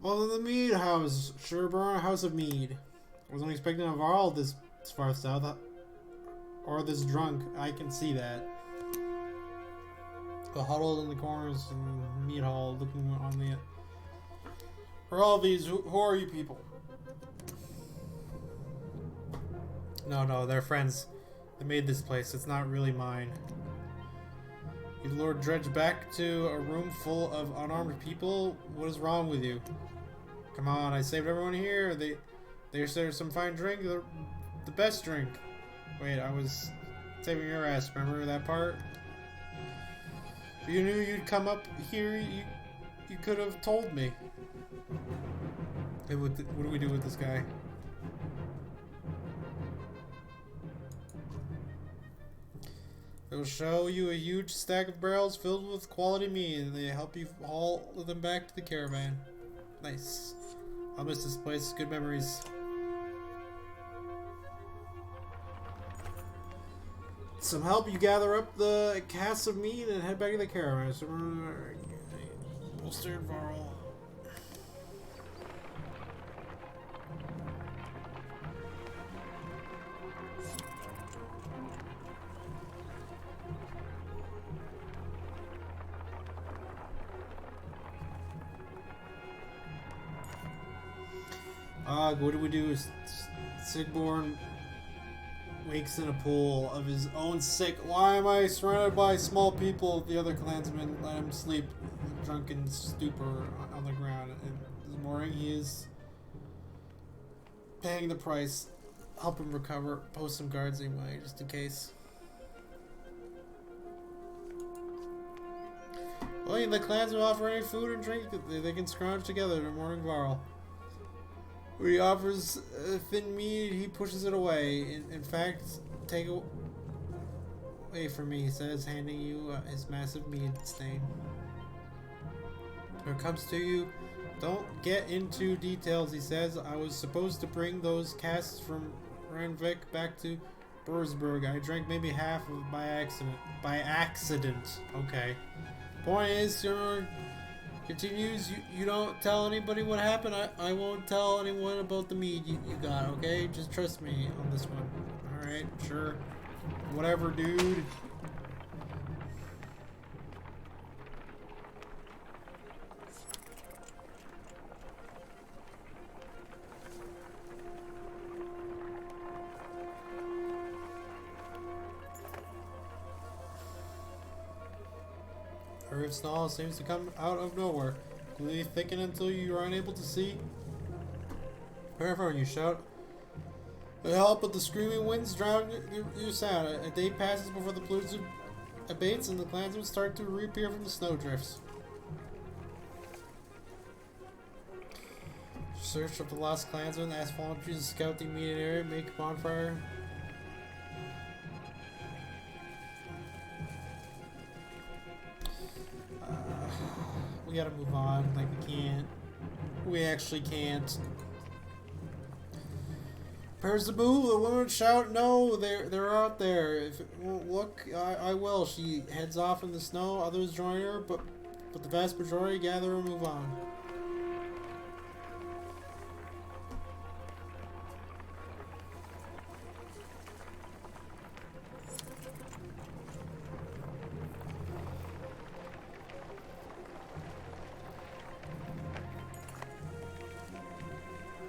Well, the mead house. Sherburne House of Mead. Wasn't expecting of all this far south. Or this drunk. I can see that. The huddled in the corners in the mead hall looking on the... For all these, who are you people? No, they're friends. They made this place. It's not really mine. You lured Dredge back to a room full of unarmed people? What is wrong with you? Come on, I saved everyone here. They served some fine drink. The best drink. Wait, I was saving your ass. Remember that part? If you knew you'd come up here, you could have told me. Hey, what do we do with this guy? They'll show you a huge stack of barrels filled with quality meat, and they help you haul them back to the caravan. Nice. I'll miss this place. Good memories. Some help, you gather up the casks of meat and head back to the caravan. Bolster and Varl. What do we do? Sigborn wakes in a pool of his own sick. Why am I surrounded by small people? The other clansmen let him sleep in drunken stupor on the ground. And this morning he is paying the price. Help him recover. Post some guards anyway, just in case. Well, the clans will offer any food and drink that they can scrounge together in morning Varl. When he offers thin meat, he pushes it away. In fact, take it away from me, he says, handing you his massive mead stain. When it comes to you, don't get into details, he says. I was supposed to bring those casks from Ranvik back to Bursburg. I drank maybe half of it by accident. By accident. Okay. Point is, continues, you don't tell anybody what happened. I won't tell anyone about the mead you got, okay? Just trust me on this one. Alright, sure. Whatever, dude. Earth snarl seems to come out of nowhere. Completely thicken until you are unable to see. Wherever you shout. The help of the screaming winds drown your sound. A day passes before the blizzard abates and the clansmen start to reappear from the snowdrifts. Search of the lost clansmen, ask volunteers to scout the immediate area, make a bonfire. We gotta move on. Like, we can't. We actually can't. Prepares to move. The women shout, "No, they're out there. If it won't look, I will." She heads off in the snow. Others join her, but the vast majority gather and move on.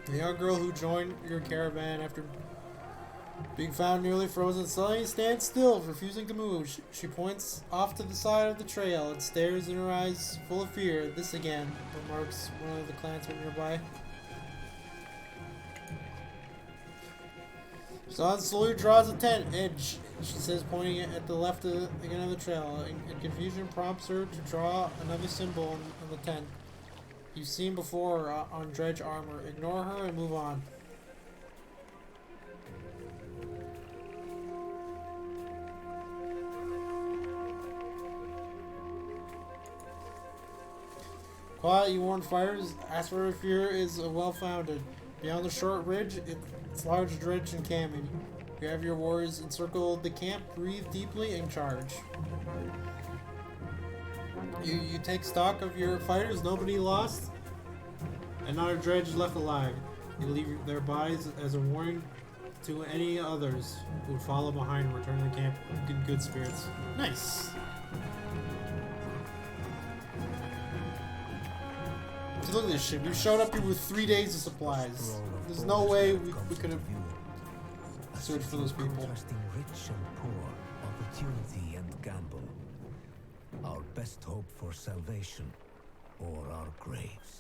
The young girl who joined your caravan after being found nearly frozen suddenly stands still, refusing to move. She points off to the side of the trail and stares in her eyes full of fear. This again, remarks one of the clansmen nearby. Zahn slowly draws a tent edge, she says, pointing at the left again of the trail. In confusion prompts her to draw another symbol on the tent. You've seen before on Dredge armor. Ignore her and move on. Quiet, you warn fighters. Ask for fear is well-founded. Beyond the short ridge, it's large dredge and camming. You have your warriors encircle the camp, breathe deeply, and charge. You take stock of your fighters, nobody lost? and not a dredge left alive. They leave their bodies as a warning to any others who would follow behind and return to the camp in good spirits. Nice. See, look at this shit. We showed up here with 3 days of supplies. There's no way we could have searched for those people. Contrasting rich and poor, opportunity and gamble. Our best hope for salvation, or our graves.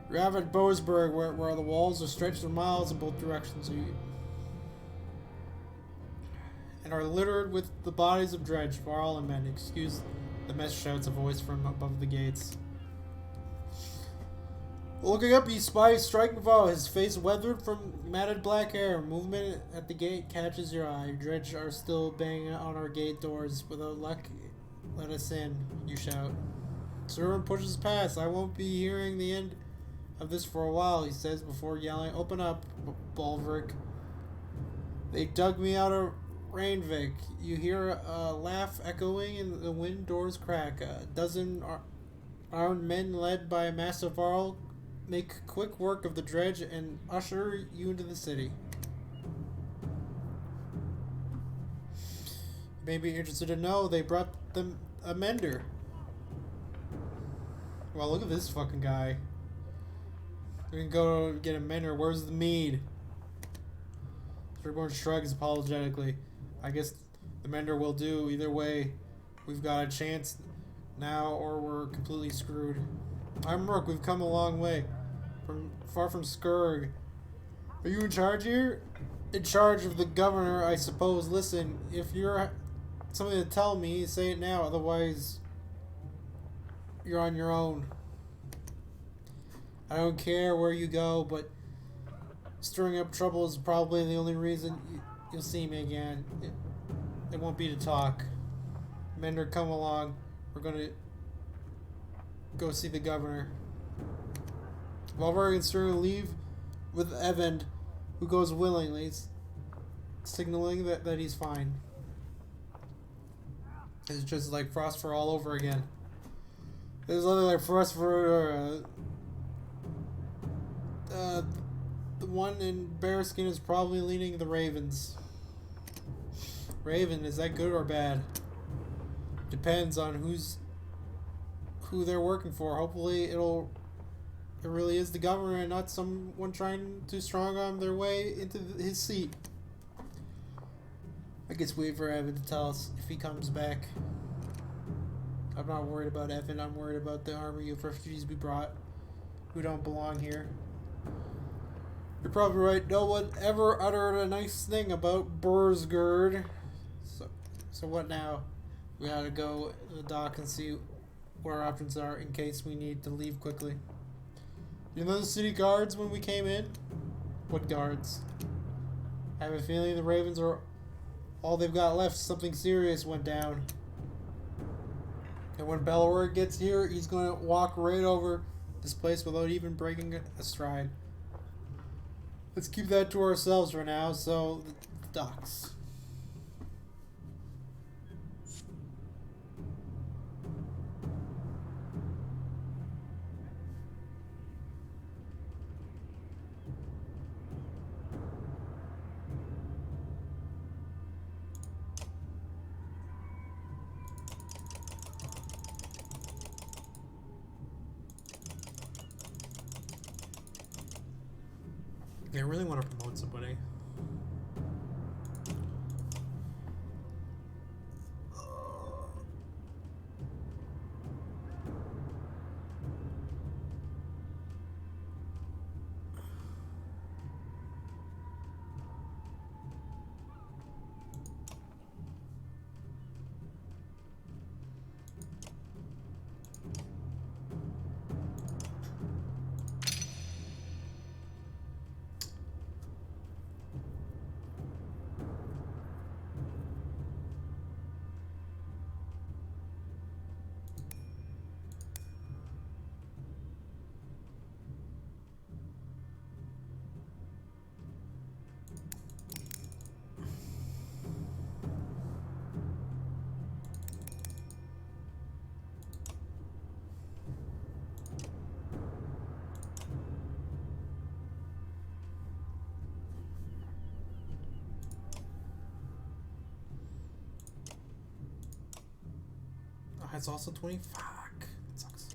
We have at Boasberg, where the walls are stretched for miles in both directions, and are littered with the bodies of dredge, varl, and men. Excuse the mess, shouts a voice from above the gates. Looking up, he spies striking foe, his face weathered from matted black hair. Movement at the gate catches your eye. Dredge are still banging on our gate doors. Without luck, let us in, you shout. Servant pushes past. I won't be hearing the end of this for a while, he says before yelling, "Open up, Bulwark." They dug me out of Rainvik. You hear a laugh echoing in the wind, doors crack. A dozen armed men led by a massive varl make quick work of the dredge and usher you into the city. You may be interested to know they brought them a mender. Well, look at this fucking guy. We can go get a mender. Where's the mead? Threeborn shrugs apologetically. I guess the mender will do. Either way, we've got a chance now or we're completely screwed. I'm Rook. We've come a long way. Far from Skurg. Are you in charge here? In charge of the governor, I suppose. Listen, if you're something to tell me, say it now. Otherwise, you're on your own. I don't care where you go, but stirring up trouble is probably the only reason you'll see me again. It won't be to talk. Mender, come along. We're gonna go see the governor. Valvar and Sir leave with Evan, who goes willingly, signaling that he's fine. It's just like Frostfur all over again. There's nothing like Frostfur. The one in Bearskin is probably leaning the Ravens. Raven, is that good or bad? Depends on who they're working for. Hopefully it really is the governor and not someone trying to strong arm their way into his seat. I guess wait for Evan to tell us if he comes back. I'm not worried about Evan. I'm worried about the army of refugees we brought who don't belong here. You're probably right. No one ever uttered a nice thing about Bursgerd. So what now? We gotta go to the dock and see what our options are in case we need to leave quickly. You know the city guards when we came in? What guards? I have a feeling the Ravens are all they've got left. Something serious went down. And when Bellower gets here, he's gonna walk right over this place without even breaking a stride. Let's keep that to ourselves for now. So, the docks. I really want to promote somebody. It's also 20. Fuck. That sucks.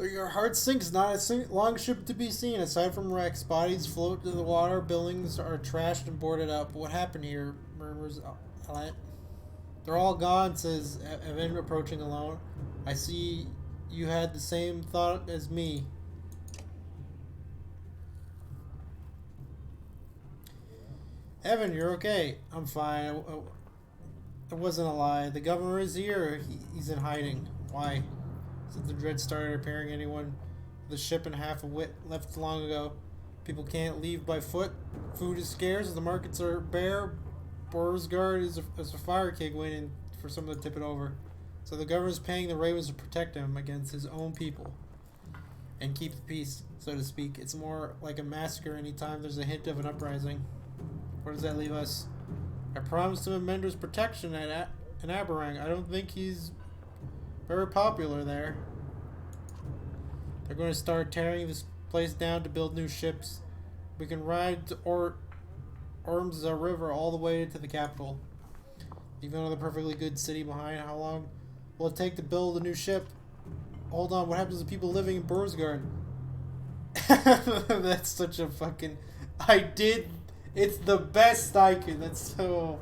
Your heart sinks, not a long ship to be seen. Aside from wrecks, bodies float to the water, buildings are trashed and boarded up. What happened here? Murmurs Alette. They're all gone, says Evan, approaching alone. I see you had the same thought as me. Evan, you're okay. I'm fine. It wasn't a lie. The governor is here. He's in hiding. Why? Since the dread started appearing, anyone with a ship and half a wit left long ago. People can't leave by foot. Food is scarce. The markets are bare. Borsgard is a fire king waiting for someone to tip it over. So the governor's paying the ravens to protect him against his own people and keep the peace, so to speak. It's more like a massacre anytime there's a hint of an uprising. Where does that leave us? I promised him Mender's protection in Aberrang. I don't think he's very popular there. They're going to start tearing this place down to build new ships. We can ride to Ormsa River all the way to the capital. Even with a perfectly good city behind, how long will it take to build a new ship? Hold on, what happens to people living in Borsgard? That's such a fucking... It's the best I could. That's so...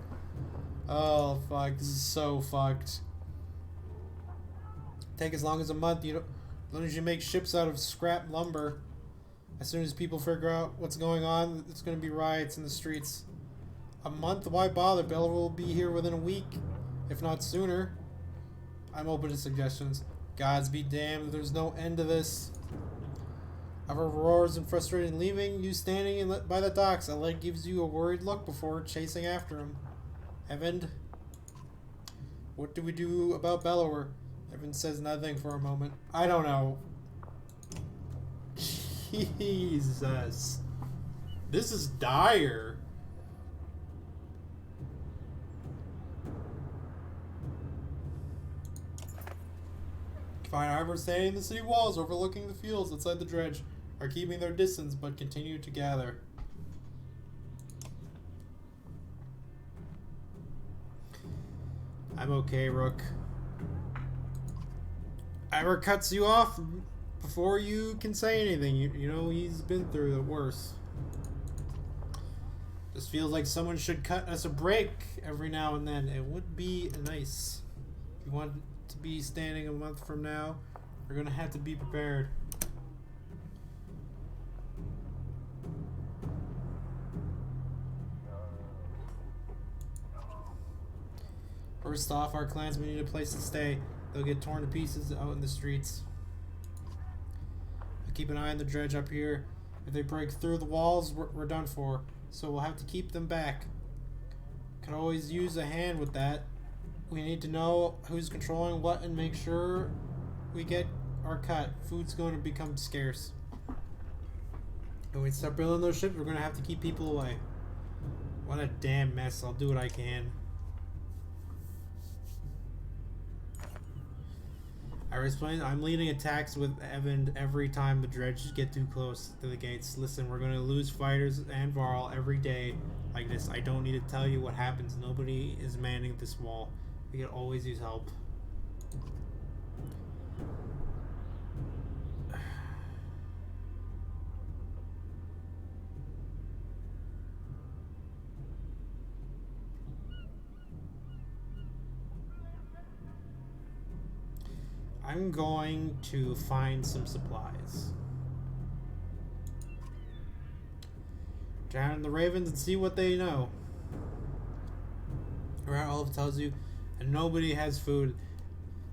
Oh, fuck. This is so fucked. Take as long as a month. As long as you make ships out of scrap lumber. As soon as people figure out what's going on, it's going to be riots in the streets. A month? Why bother? Bella will be here within a week, if not sooner. I'm open to suggestions. Gods be damned, there's no end to this. Ever roars and frustrated in leaving, you standing by the docks. Alette gives you a worried look before chasing after him. Evan, what do we do about Bellower? Evan says nothing for a moment. I don't know. Jesus. This is dire. Fine harbor standing in the city walls overlooking the fields outside the dredge are keeping their distance but continue to gather. I'm okay, Rook. Ivor cuts you off before you can say anything. You know he's been through the worst. Just feels like someone should cut us a break every now and then. It would be nice. If you want to be standing a month from now, we're gonna have to be prepared. First off, our clansmen need a place to stay. They'll get torn to pieces out in the streets. I'll keep an eye on the dredge up here. If they break through the walls, we're done for. So we'll have to keep them back. Could always use a hand with that. We need to know who's controlling what and make sure we get our cut. Food's going to become scarce. When we start building those ships, we're going to have to keep people away. What a damn mess. I'll do what I can. I explained I'm leading attacks with Evan every time the dredge get too close to the gates. Listen, we're going to lose fighters and Varl every day like this. I don't need to tell you what happens. Nobody is manning this wall. We can always use help. I'm going to find some supplies. Drown the ravens and see what they know. Around Olive tells you, and nobody has food.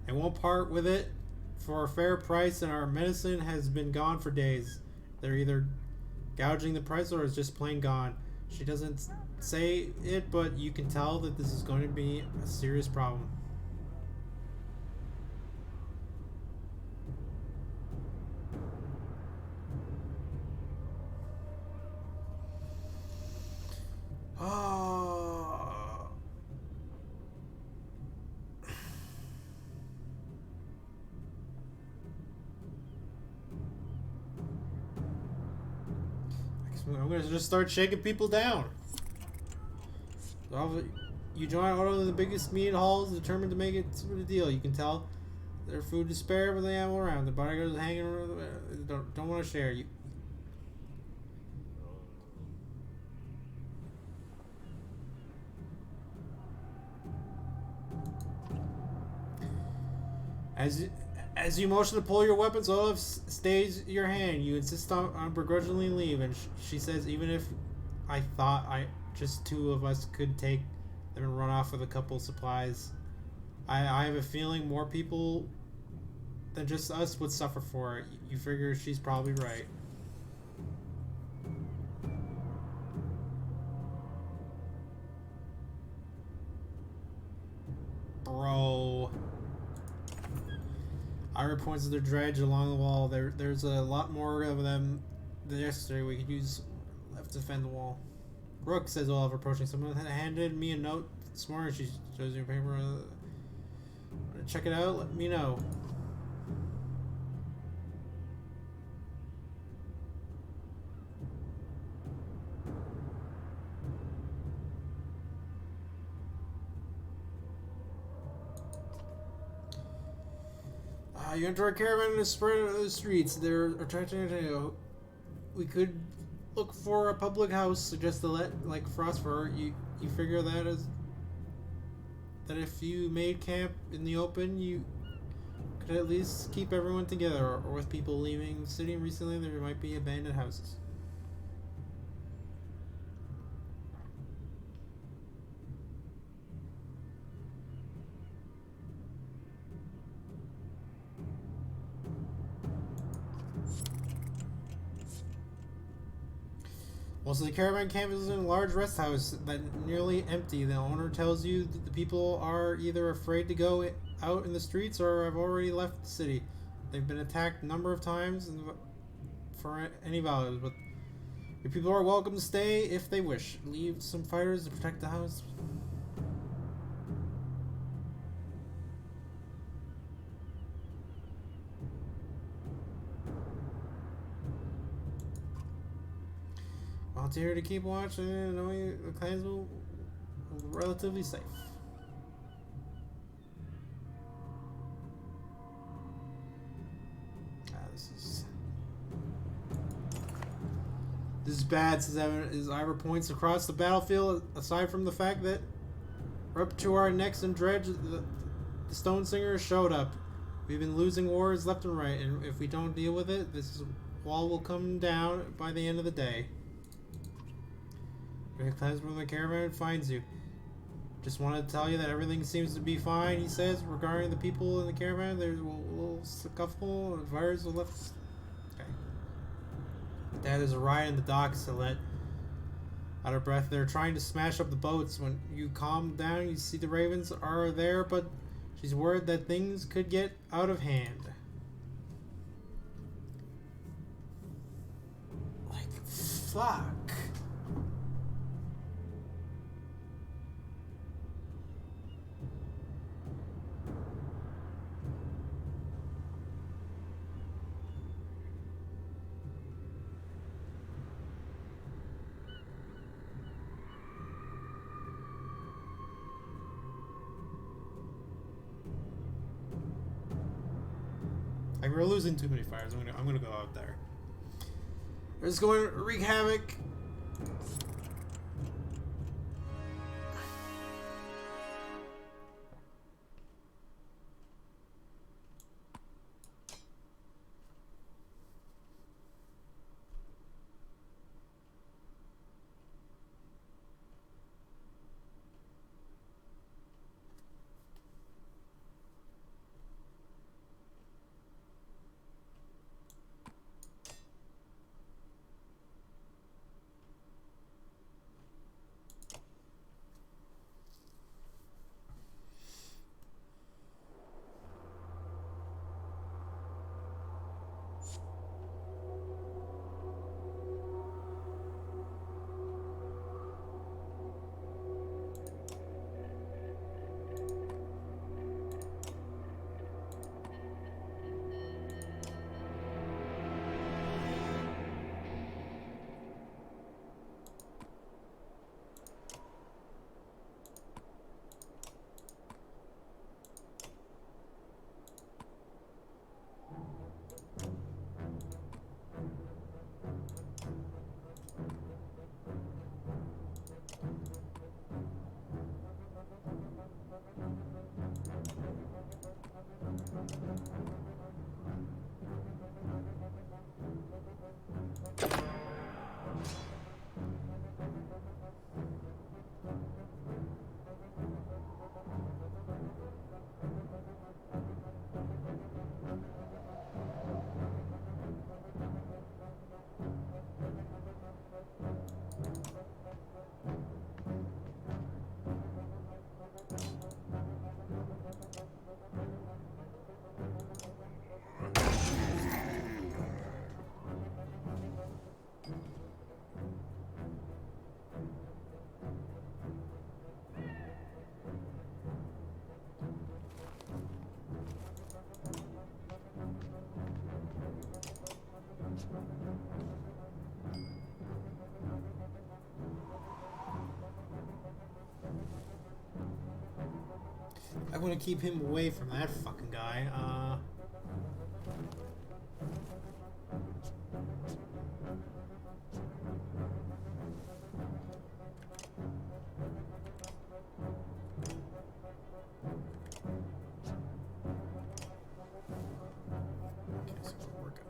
They won't part with it for a fair price, and our medicine has been gone for days. They're either gouging the price or it's just plain gone. She doesn't say it, but you can tell that this is going to be a serious problem. I'm gonna just start shaking people down. You join all of the biggest meat halls, determined to make it sort of deal. You can tell their food is spare, but they have all around. The bodyguards hanging around. Don't want to share. You. As you motion to pull your weapons, Olaf stays your hand. You insist on begrudgingly leave, and she says, even if I thought just two of us could take them and run off with a couple supplies, I have a feeling more people than just us would suffer for it. You figure she's probably right. Bro. Ira points to the dredge along the wall. There's a lot more of them than yesterday. We could use left to defend the wall. Rook, says Olaf, approaching. Someone handed me a note this morning. She shows you a paper. Check it out. Let me know. You enter a caravan and spread out of the streets. They're attracting attention. We could look for a public house, suggest to let like Frostfur. You figure that if you made camp in the open, you could at least keep everyone together. Or with people leaving the city recently, there might be abandoned houses. Most of the caravan camp is in a large rest house that nearly empty. The owner tells you that the people are either afraid to go out in the streets or have already left the city. They've been attacked a number of times for any values, but your people are welcome to stay if they wish. Leave some fighters to protect the house. Volunteer to keep watch and knowing the clans will be relatively safe. This is bad, says Evan, as Ivor points across the battlefield. Aside from the fact that we're up to our necks in dredge, the Stone Singers showed up. We've been losing wars left and right, and if we don't deal with it, this wall will come down by the end of the day. Times when the caravan finds you. Just wanted to tell you that everything seems to be fine, he says, regarding the people in the caravan. There's a little scuffle, and fires are left. Okay. Dad, there's a riot in the docks to let out of breath. They're trying to smash up the boats. When you calm down, you see the ravens are there, but she's worried that things could get out of hand. Like, fuck. Like, we're losing too many fires. I'm gonna go out there. We're just going to wreak havoc. I want to keep him away from that fucking guy. Okay, so we're good.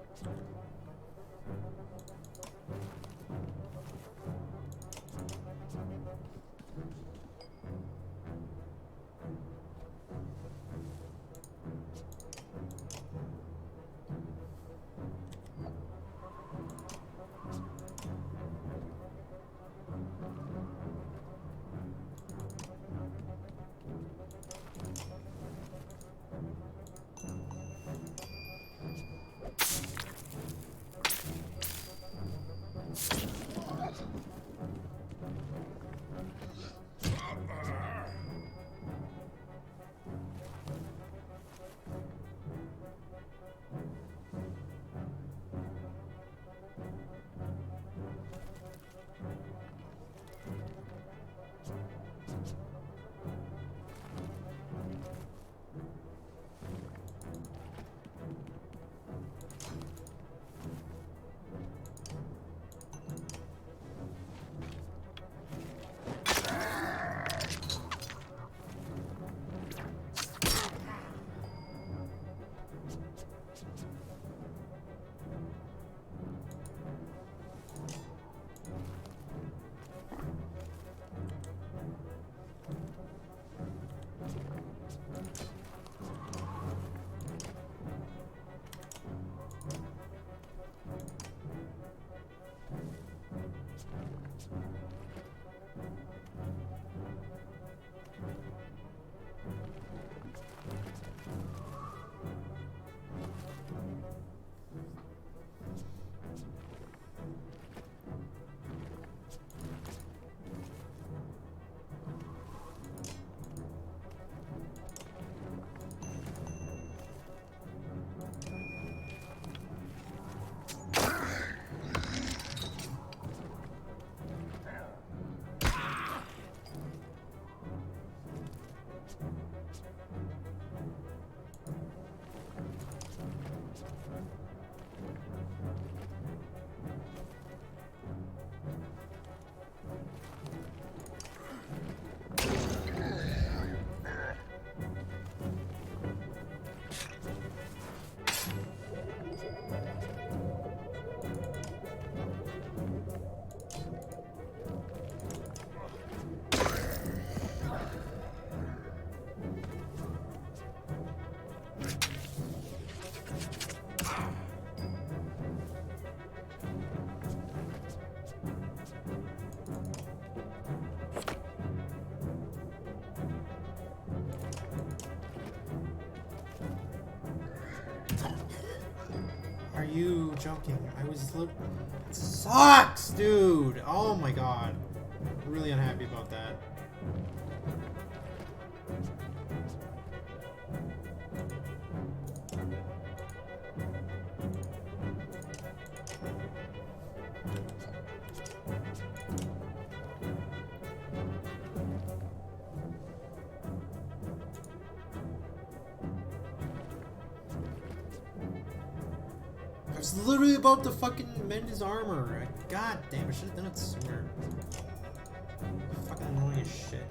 Are you joking? I was sucks, dude. Oh my god. I'm really unhappy about that. I was literally about to fucking mend his armor. God damn, I should have done it sooner. Fucking annoying as shit.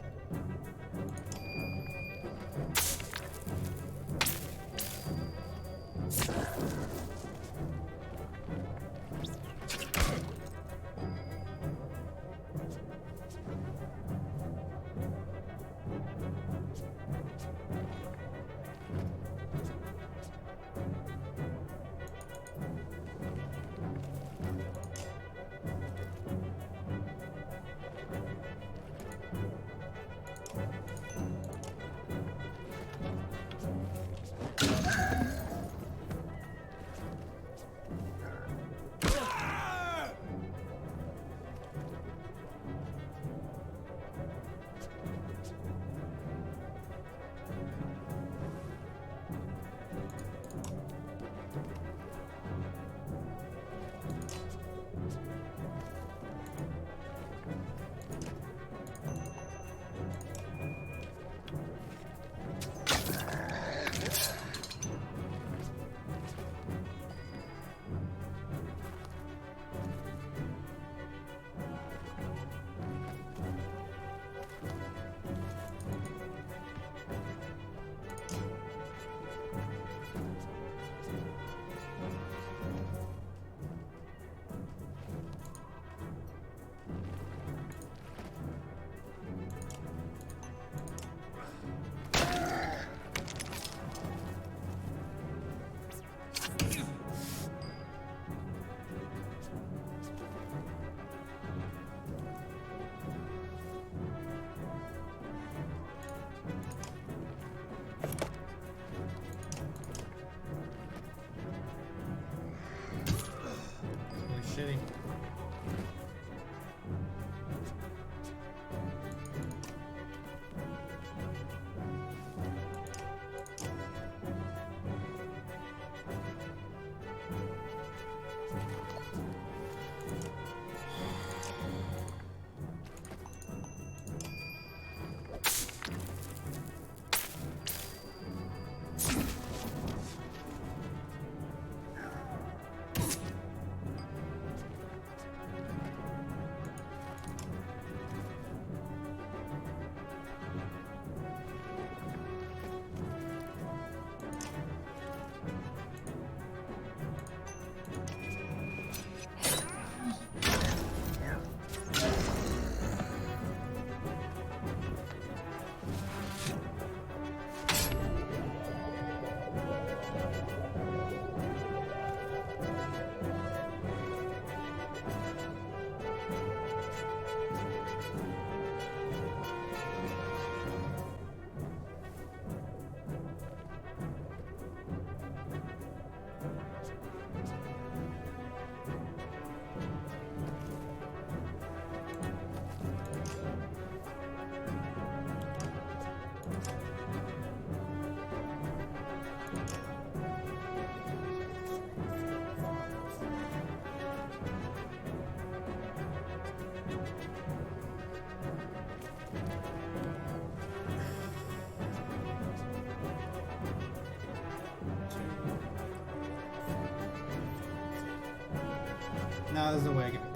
No, there's no wagon.